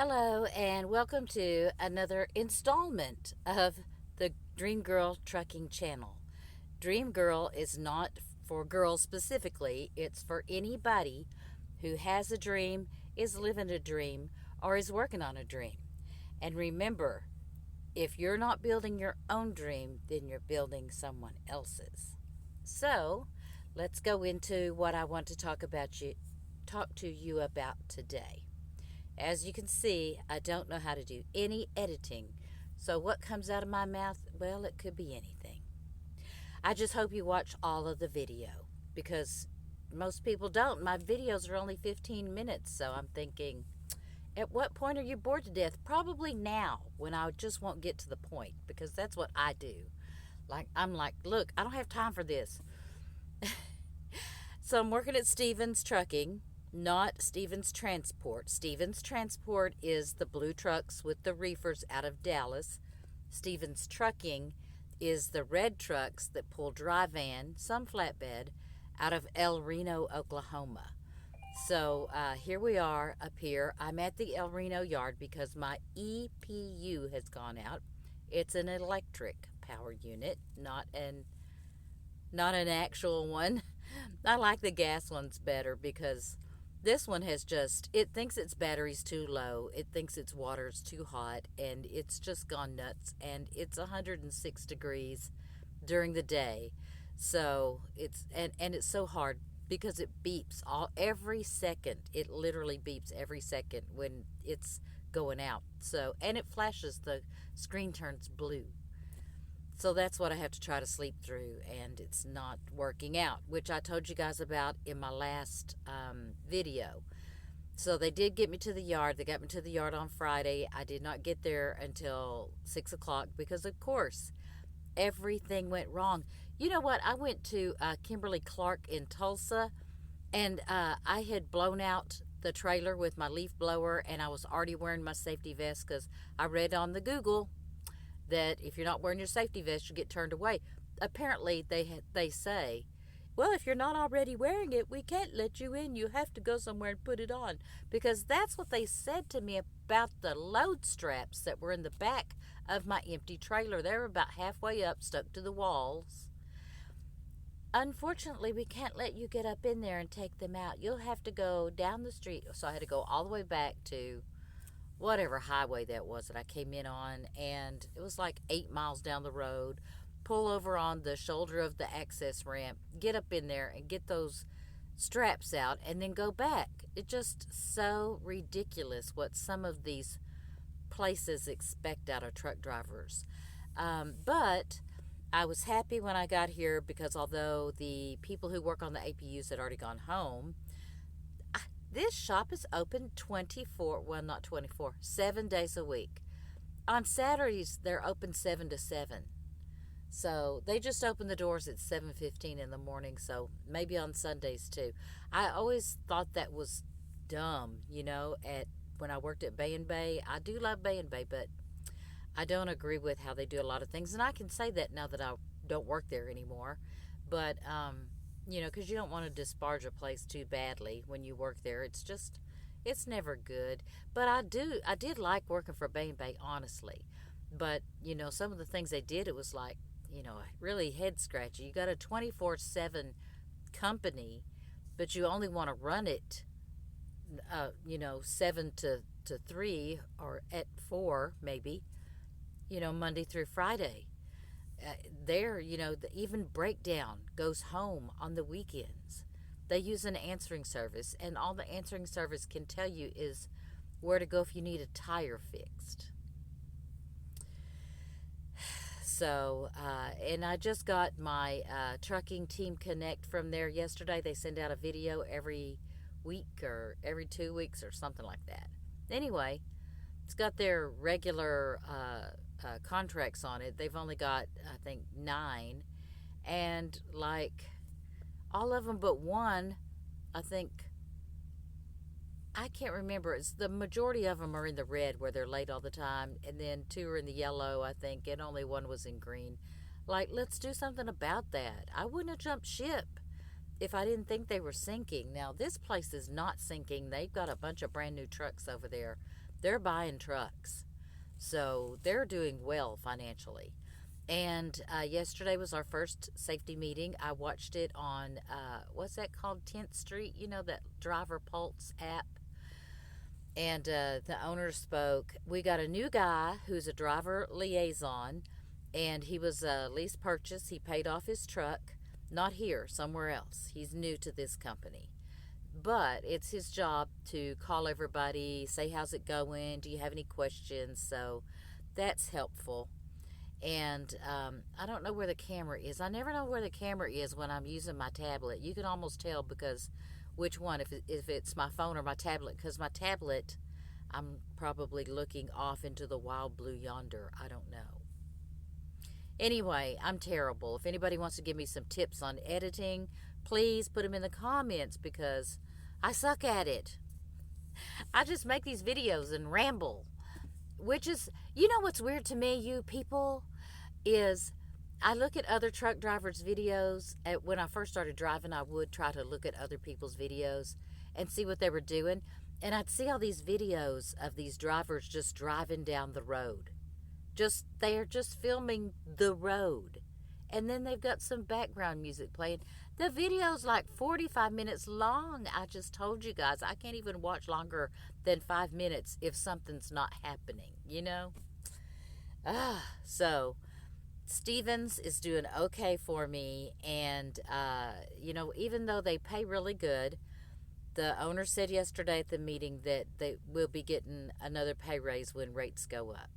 Hello, and welcome to another installment of the Dream Girl Trucking Channel. Dream Girl is not for girls specifically, it's for anybody who has a dream, is living a dream, or is working on a dream. And remember, if you're not building your own dream, then you're building someone else's. So, let's go into what I want to talk to you about today. As you can see, I don't know how to do any editing. So, what comes out of my mouth? Well, it could be anything. I just hope you watch all of the video because most people don't. My videos are only 15 minutes, so I'm thinking, at what point are you bored to death? Probably now when I just won't get to the point because that's what I do. I'm like, look, I don't have time for this. So I'm working at Stevens Trucking, not Stevens Transport. Stevens Transport is the blue trucks with the reefers out of Dallas. Stevens Trucking is the red trucks that pull dry van, some flatbed, out of El Reno, Oklahoma. So here we are up here. I'm at the El Reno yard because my EPU has gone out. It's an electric power unit, not an actual one. I like the gas ones better because this one it thinks its battery's too low. It thinks its water's too hot and it's just gone nuts. And it's 106 degrees during the day. So and it's so hard because it beeps every second. It literally beeps every second when it's going out. So, and it flashes, the screen turns blue. So that's what I have to try to sleep through, and it's not working out, which I told you guys about in my last video. So they did get me to the yard. They got me to the yard on Friday. I did not get there until 6 o'clock because, of course, everything went wrong. You know what? I went to Kimberly Clark in Tulsa, and I had blown out the trailer with my leaf blower, and I was already wearing my safety vest because I read on the Google that if you're not wearing your safety vest, you get turned away. Apparently, they say, well, if you're not already wearing it, we can't let you in. You have to go somewhere and put it on. Because that's what they said to me about the load straps that were in the back of my empty trailer. They were about halfway up, stuck to the walls. Unfortunately, we can't let you get up in there and take them out. You'll have to go down the street. So I had to go all the way back to whatever highway that was that I came in on, and it was like 8 miles down the road. Pull over on the shoulder of the access ramp, get up in there and get those straps out, and then go back. It's just so ridiculous what some of these places expect out of truck drivers. But I was happy when I got here because although the people who work on the APUs had already gone home, this shop is open 24, well, not 24, 7 days a week. On Saturdays, they're open 7 to 7. So they just open the doors at 7:15 in the morning, so maybe on Sundays too. I always thought that was dumb, when I worked at Bay and Bay. I do love Bay and Bay, but I don't agree with how they do a lot of things. And I can say that now that I don't work there anymore. But because you don't want to disparage a place too badly when you work there. It's never good. But I did like working for Bay and Bay, honestly. But, some of the things they did, it was like, really head scratchy. You got a 24/7 company, but you only want to run it, 7 to 3 or at 4, maybe, Monday through Friday. Even breakdown goes home on the weekends. They use an answering service, and all the answering service can tell you is where to go if you need a tire fixed. So, and I just got my Trucking Team Connect from there yesterday. They send out a video every week or every 2 weeks or something like that. Anyway, it's got their regular contracts on it. They've only got, I think, 9. And like all of them but one, I think, I can't remember. It's the majority of them are in the red where they're late all the time. And then 2 are in the yellow, I think. And only 1 was in green. Like, let's do something about that. I wouldn't have jumped ship if I didn't think they were sinking. Now, this place is not sinking. They've got a bunch of brand new trucks over there they're buying trucks. So they're doing well financially. And yesterday was our first safety meeting. I watched it on, what's that called? 10th Street, you know, that Driver Pulse app. And the owner spoke. We got a new guy who's a driver liaison, and he was a lease purchase. He paid off his truck, not here, somewhere else. He's new to this company. But it's his job to call everybody, say, how's it going? Do you have any questions? So that's helpful. And I don't know where the camera is. I never know where the camera is when I'm using my tablet. You can almost tell because which one, if it's my phone or my tablet, because my tablet, I'm probably looking off into the wild blue yonder. I don't know. Anyway, I'm terrible. If anybody wants to give me some tips on editing, please put them in the comments because I suck at it. I just make these videos and ramble, which is, you know what's weird to me, you people, is I look at other truck drivers' videos. When I first started driving, I would try to look at other people's videos and see what they were doing. And I'd see all these videos of these drivers just driving down the road. They're just filming the road. And then they've got some background music playing. The video's like 45 minutes long. I just told you guys, I can't even watch longer than 5 minutes if something's not happening, you know? So Stevens is doing okay for me. And, you know, even though they pay really good, the owner said yesterday at the meeting that they will be getting another pay raise when rates go up.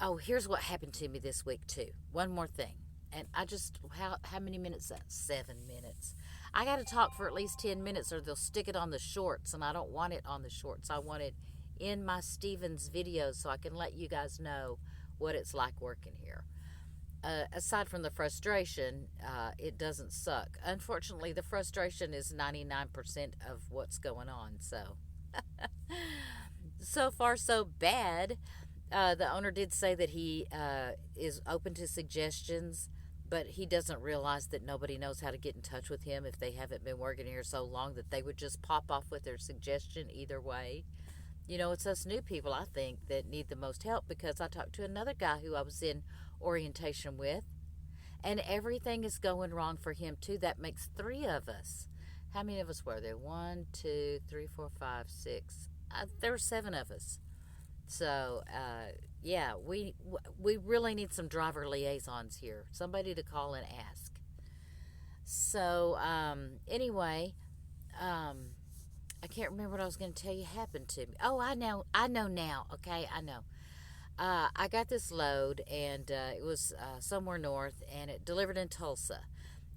Oh, here's what happened to me this week, too. One more thing. And I just, how many minutes? 7 minutes. I got to talk for at least 10 minutes or they'll stick it on the shorts, and I don't want it on the shorts. I want it in my Stevens videos so I can let you guys know what it's like working here. Aside from the frustration, it doesn't suck. Unfortunately, the frustration is 99% of what's going on. So far, so bad. The owner did say that he is open to suggestions, but he doesn't realize that nobody knows how to get in touch with him if they haven't been working here so long that they would just pop off with their suggestion either way. You know, it's us new people, I think, that need the most help because I talked to another guy who I was in orientation with, and everything is going wrong for him, too. That makes 3 of us. How many of us were there? 1, 2, 3, 4, 5, 6. There were 7 of us. So, yeah, we really need some driver liaisons here. Somebody to call and ask. So, anyway, I can't remember what I was going to tell you happened to me. Oh, I know now. Okay, I know. I got this load, and it was somewhere north, and it delivered in Tulsa.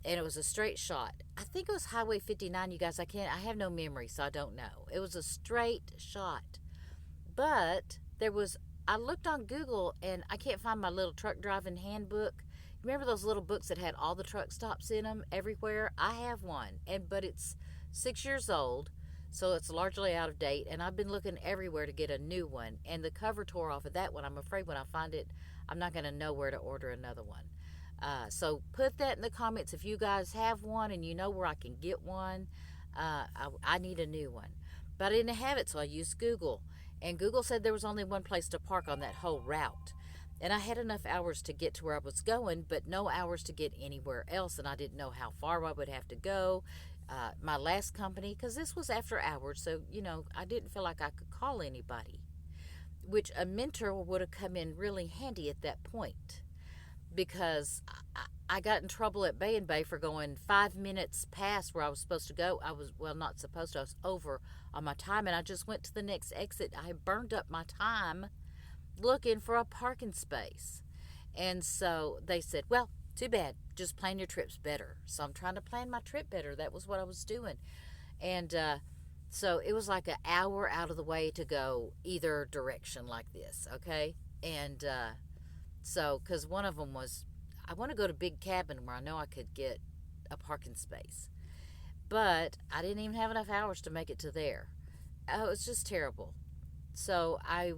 And it was a straight shot. I think it was Highway 59, you guys. I have no memory, so I don't know. It was a straight shot. But I looked on Google and I can't find my little truck driving handbook. Remember those little books that had all the truck stops in them everywhere? I have one, but it's 6 years old, so it's largely out of date. And I've been looking everywhere to get a new one. And the cover tore off of that one. I'm afraid when I find it, I'm not going to know where to order another one. So put that in the comments if you guys have one and you know where I can get one. I need a new one. But I didn't have it, so I used Google. And Google said there was only one place to park on that whole route. And I had enough hours to get to where I was going, but no hours to get anywhere else. And I didn't know how far I would have to go. My last company, because this was after hours, so, you know, I didn't feel like I could call anybody, which a mentor would have come in really handy at that point. Because I got in trouble at Bay and Bay for going 5 minutes past where I was supposed to go. I was, well, not supposed to. I was over on my time, and I just went to the next exit. I burned up my time looking for a parking space. And so they said, well, too bad. Just plan your trips better. So I'm trying to plan my trip better. That was what I was doing. And so it was like an hour out of the way to go either direction like this, okay? And so, because one of them was, I want to go to Big Cabin where I know I could get a parking space. But I didn't even have enough hours to make it to there. Oh, it was just terrible. So I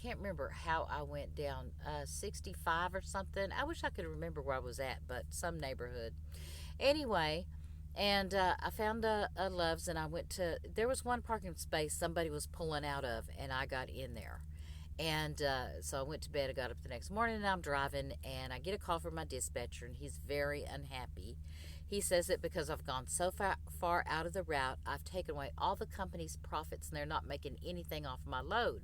can't remember how I went down, 65 or something. I wish I could remember where I was at, but some neighborhood. Anyway, And I found a Love's, and I went to, there was one parking space somebody was pulling out of, and I got in there. And so I went to bed. I got up the next morning, and I'm driving, and I get a call from my dispatcher, and he's very unhappy. He says that because I've gone so far out of the route, I've taken away all the company's profits, and they're not making anything off my load.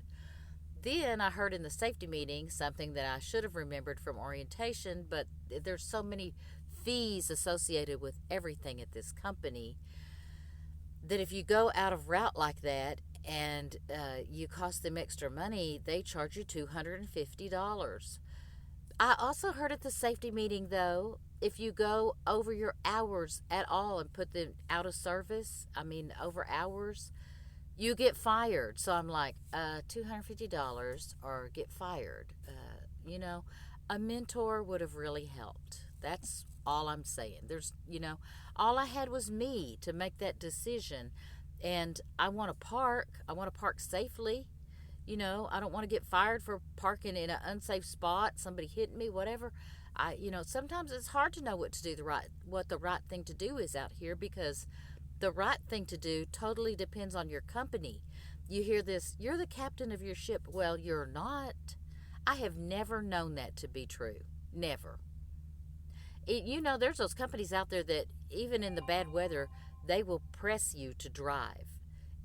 Then I heard in the safety meeting something that I should have remembered from orientation, but there's so many fees associated with everything at this company that if you go out of route like that and you cost them extra money, they charge you $250. I also heard at the safety meeting, though, if you go over your hours at all and put them out of service, I mean, over hours, you get fired. So I'm like, $250 or get fired. You know, a mentor would have really helped. That's all I'm saying. All I had was me to make that decision. And I want to park. I want to park safely. I don't want to get fired for parking in an unsafe spot, somebody hitting me, whatever. Sometimes it's hard to know what to do what the right thing to do is out here, because the right thing to do totally depends on your company. You hear this, you're the captain of your ship. Well, you're not. I have never known that to be true. Never. There's those companies out there that even in the bad weather, they will press you to drive.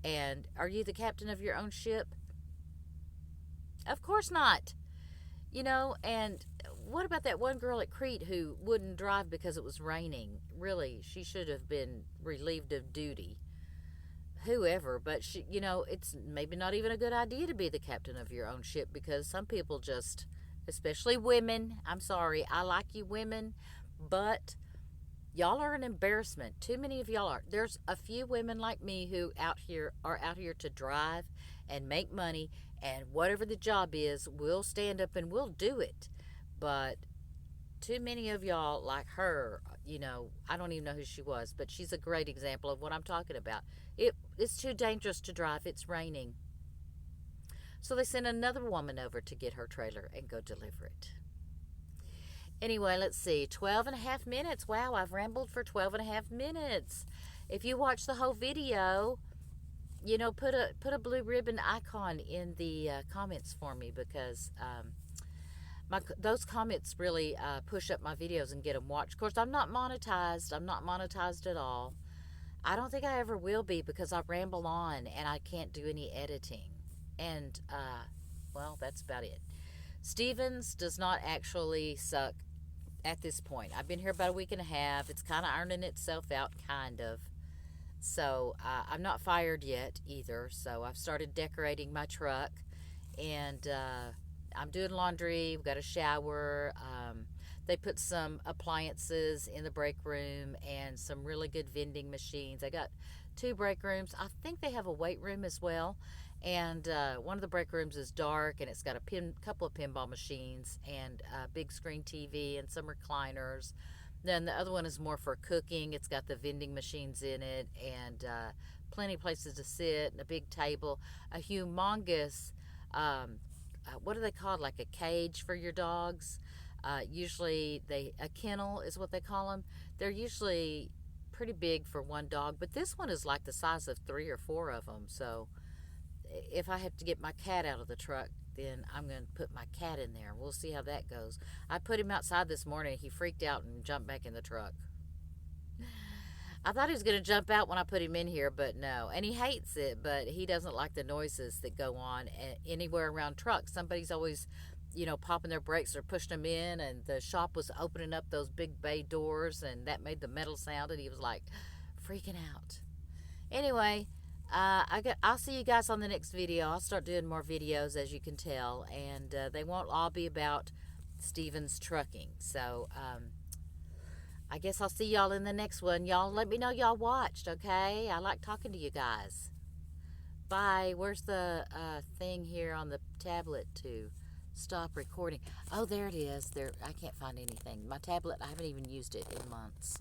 And are you the captain of your own ship? Of course not. And what about that one girl at Crete who wouldn't drive because it was raining? Really, she should have been relieved of duty. Whoever, but it's maybe not even a good idea to be the captain of your own ship, because some people just, especially women, I'm sorry, I like you women, but y'all are an embarrassment. Too many of y'all are. There's a few women like me who are out here to drive and make money, and whatever the job is, we'll stand up and we'll do it. But too many of y'all like her, I don't even know who she was, but she's a great example of what I'm talking about. It's too dangerous to drive. It's raining. So they sent another woman over to get her trailer and go deliver it. Anyway, let's see. 12 and a half minutes. Wow, I've rambled for 12 and a half minutes. If you watch the whole video, put a blue ribbon icon in the comments for me, because those comments really push up my videos and get them watched. Of course, I'm not monetized. I'm not monetized at all. I don't think I ever will be, because I ramble on and I can't do any editing. And, well, that's about it. Stevens does not actually suck at this point. I've been here about a week and a half. It's kind of ironing itself out, kind of. So I'm not fired yet either. So I've started decorating my truck, and I'm doing laundry. We've got a shower. They put some appliances in the break room and some really good vending machines. I got 2 break rooms. I think they have a weight room as well. And one of the break rooms is dark, and it's got a couple of pinball machines and a big screen TV and some recliners. Then the other one is more for cooking. It's got the vending machines in it, and plenty of places to sit, and a big table, a humongous, what are they called, like a cage for your dogs. Usually a kennel is what they call them. They're usually pretty big for one dog, but this one is like the size of 3 or 4 of them. So if I have to get my cat out of the truck, then I'm going to put my cat in there. We'll see how that goes. I put him outside this morning. He freaked out and jumped back in the truck. I thought he was going to jump out when I put him in here, but no. And he hates it, but he doesn't like the noises that go on anywhere around trucks. Somebody's always, popping their brakes or pushing them in, and the shop was opening up those big bay doors, and that made the metal sound, and he was like freaking out. Anyway, I'll see you guys on the next video. I'll start doing more videos, as you can tell, and they won't all be about Stevens Trucking. So I guess I'll see y'all in the next one. Y'all let me know y'all watched, okay? I like talking to you guys. Bye. Where's the thing here on the tablet to stop recording? Oh, there it is. I can't find anything. My tablet, I haven't even used it in months.